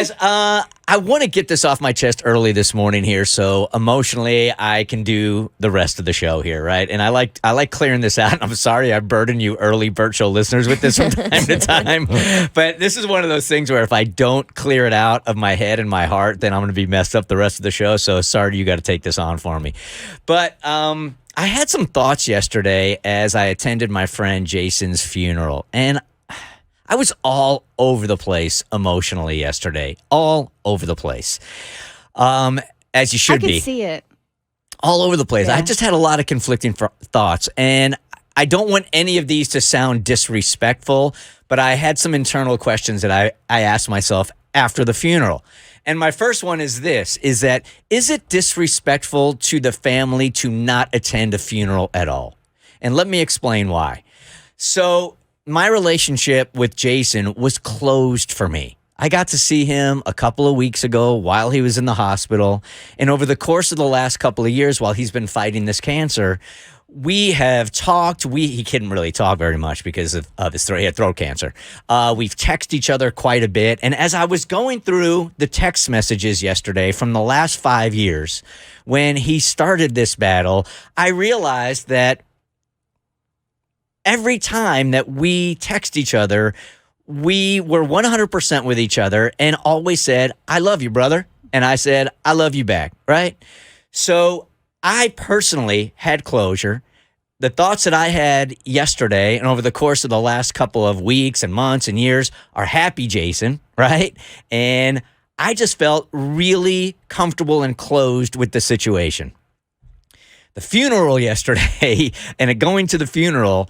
guys, I want to get this off my chest early this morning here, so emotionally I can do the rest of the show here, right? And I like clearing this out. I'm sorry I burden you early Bert Show listeners with this from time to time, but this is one of those things where if I don't clear it out of my head and my heart, then I'm going to be messed up the rest of the show. So sorry, you got to take this on for me. But I had some thoughts yesterday as I attended my friend Jason's funeral, and I was all over the place emotionally yesterday. All over the place. As you should be. I could see it. All over the place. Yeah. I just had a lot of conflicting thoughts. And I don't want any of these to sound disrespectful, but I had some internal questions that I asked myself after the funeral. And my first one is this, is it disrespectful to the family to not attend a funeral at all? And let me explain why. So my relationship with Jason was closed for me. I got to see him a couple of weeks ago while he was in the hospital. And over the course of the last couple of years while he's been fighting this cancer, we have talked. He couldn't really talk very much because of his throat. He had throat cancer. We've texted each other quite a bit. And as I was going through the text messages yesterday from the last 5 years, when he started this battle, I realized that every time that we text each other, we were 100% with each other and always said, I love you, brother. And I said, I love you back, right? So I personally had closure. The thoughts that I had yesterday and over the course of the last couple of weeks and months and years are happy, Jason, right? And I just felt really comfortable and closed with the situation. The funeral yesterday and going to the funeral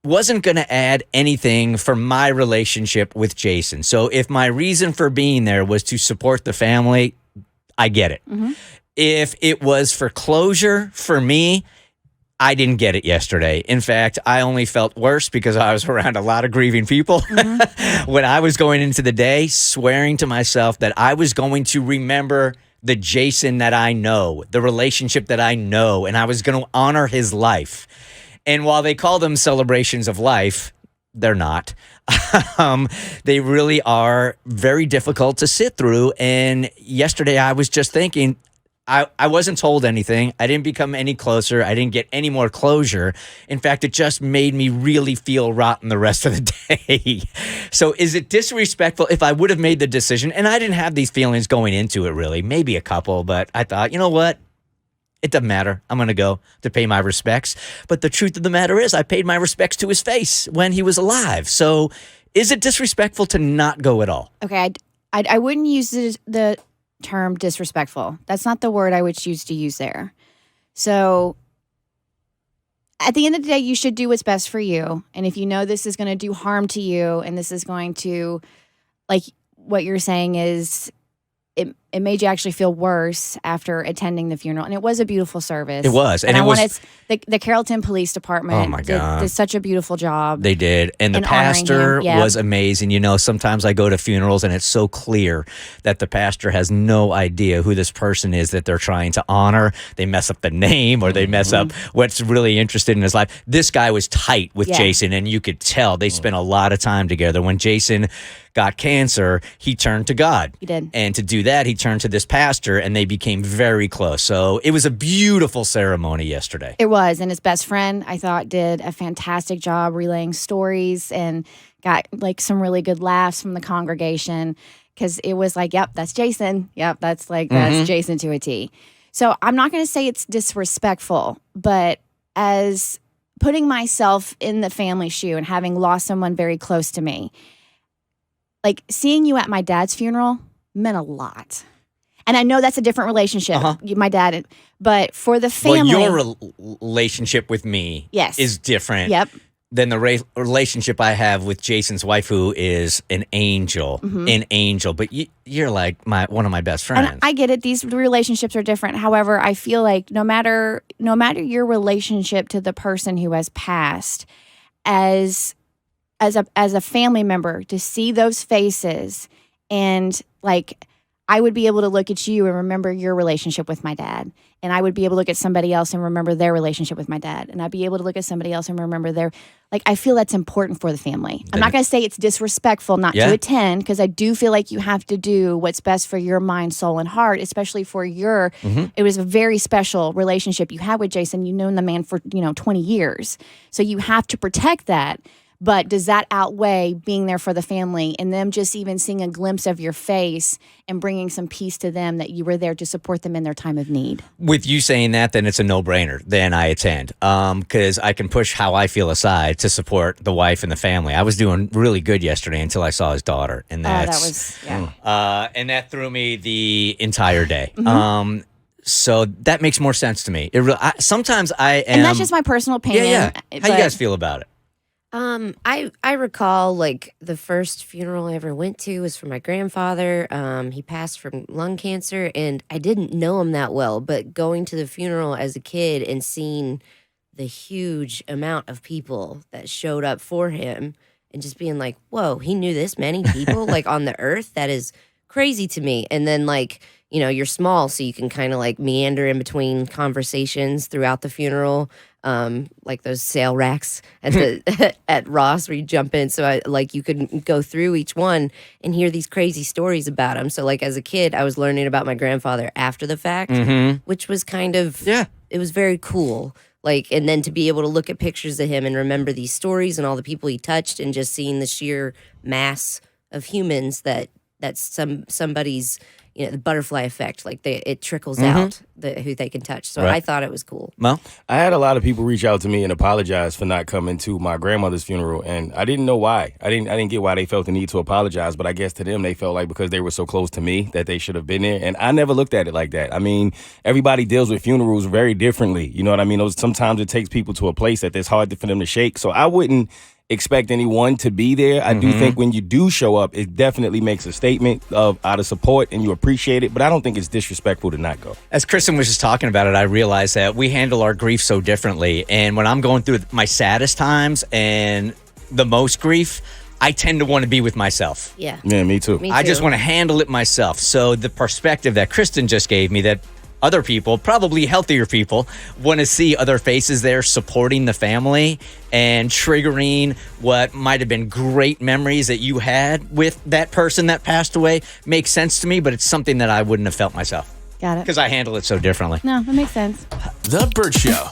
wasn't going to add anything for my relationship with Jason. So if my reason for being there was to support the family, I get it. Mm-hmm. If it was for closure for me, I didn't get it yesterday. In fact, I only felt worse because I was around a lot of grieving people. Mm-hmm. When I was going into the day, swearing to myself that I was going to remember the Jason that I know, the relationship that I know, and I was going to honor his life. And while they call them celebrations of life, they're not. They really are very difficult to sit through. And yesterday I was just thinking, I wasn't told anything. I didn't become any closer. I didn't get any more closure. In fact, it just made me really feel rotten the rest of the day. So is it disrespectful if I would have made the decision? And I didn't have these feelings going into it really, maybe a couple, but I thought, you know what? It doesn't matter. I'm going to go to pay my respects. But the truth of the matter is I paid my respects to his face when he was alive. So is it disrespectful to not go at all? Okay, I wouldn't use the term disrespectful. That's not the word I would choose to use there. So at the end of the day, you should do what's best for you. And if you know this is going to do harm to you and this is going to, like what you're saying is, it made you actually feel worse after attending the funeral. And it was a beautiful service. It was. And the Carrollton Police Department oh my God. did such a beautiful job. They did. And the pastor was amazing. You know, sometimes I go to funerals and it's so clear that the pastor has no idea who this person is that they're trying to honor. They mess up the name or they mess up what's really interested in his life. This guy was tight with Jason, and you could tell they spent a lot of time together. When Jason got cancer, he turned to God. He did. And to do that, he turned to this pastor, and they became very close. So it was a beautiful ceremony yesterday. It was. And his best friend, I thought, did a fantastic job relaying stories and got like some really good laughs from the congregation, because it was like, yep, that's Jason. Yep, that's Jason to a T. So I'm not going to say it's disrespectful, but as putting myself in the family shoe and having lost someone very close to me, like seeing you at my dad's funeral meant a lot. And I know that's a different relationship, my dad, but for the family. Well, your relationship with me is different than the relationship I have with Jason's wife, who is an angel, But you're like one of my best friends. And I get it. These relationships are different. However, I feel like no matter your relationship to the person who has passed, as a family member, to see those faces and like, I would be able to look at you and remember your relationship with my dad. And I would be able to look at somebody else and remember their relationship with my dad. And I'd be able to look at somebody else and remember their, like, I feel that's important for the family. I'm not going to say it's disrespectful not to attend, because I do feel like you have to do what's best for your mind, soul, and heart, especially for your, it was a very special relationship you had with Jason. You've known the man for, 20 years. So you have to protect that. But does that outweigh being there for the family and them just even seeing a glimpse of your face and bringing some peace to them that you were there to support them in their time of need? With you saying that, then it's a no-brainer. Then I attend because I can push how I feel aside to support the wife and the family. I was doing really good yesterday until I saw his daughter, and and that threw me the entire day. So that makes more sense to me. Sometimes I am, and that's just my personal opinion. Yeah. How you guys feel about it? I recall like the first funeral I ever went to was for my grandfather. He passed from lung cancer, and I didn't know him that well, but going to the funeral as a kid and seeing the huge amount of people that showed up for him and just being like, whoa, he knew this many people like on the earth. That is crazy to me. And then like, you're small, so you can kind of like meander in between conversations throughout the funeral. Like those sale racks at the at Ross where you jump in, so you could go through each one and hear these crazy stories about him. So like as a kid, I was learning about my grandfather after the fact, which was kind of it was very cool. Like, and then to be able to look at pictures of him and remember these stories and all the people he touched, and just seeing the sheer mass of humans that's somebody's. The butterfly effect, like it trickles out who they can touch. So I thought it was cool. Mo? I had a lot of people reach out to me and apologize for not coming to my grandmother's funeral, and I didn't know why. I didn't get why they felt the need to apologize, but I guess to them they felt like because they were so close to me that they should have been there, and I never looked at it like that. I mean, everybody deals with funerals very differently. You know what I mean? Sometimes it takes people to a place that it's hard for them to shake. So I wouldn't expect anyone to be there. I do think when you do show up, it definitely makes a statement out of support, and you appreciate it, but I don't think it's disrespectful to not go. As Kristen was just talking about it, I realized that we handle our grief so differently, and when I'm going through my saddest times and the most grief, I tend to want to be with myself. Yeah, me too. I just want to handle it myself. So the perspective that Kristen just gave me, that other people, probably healthier people, want to see other faces there supporting the family and triggering what might have been great memories that you had with that person that passed away, makes sense to me, but it's something that I wouldn't have felt myself. Got it. Because I handle it so differently. No, that makes sense. The Bert Show.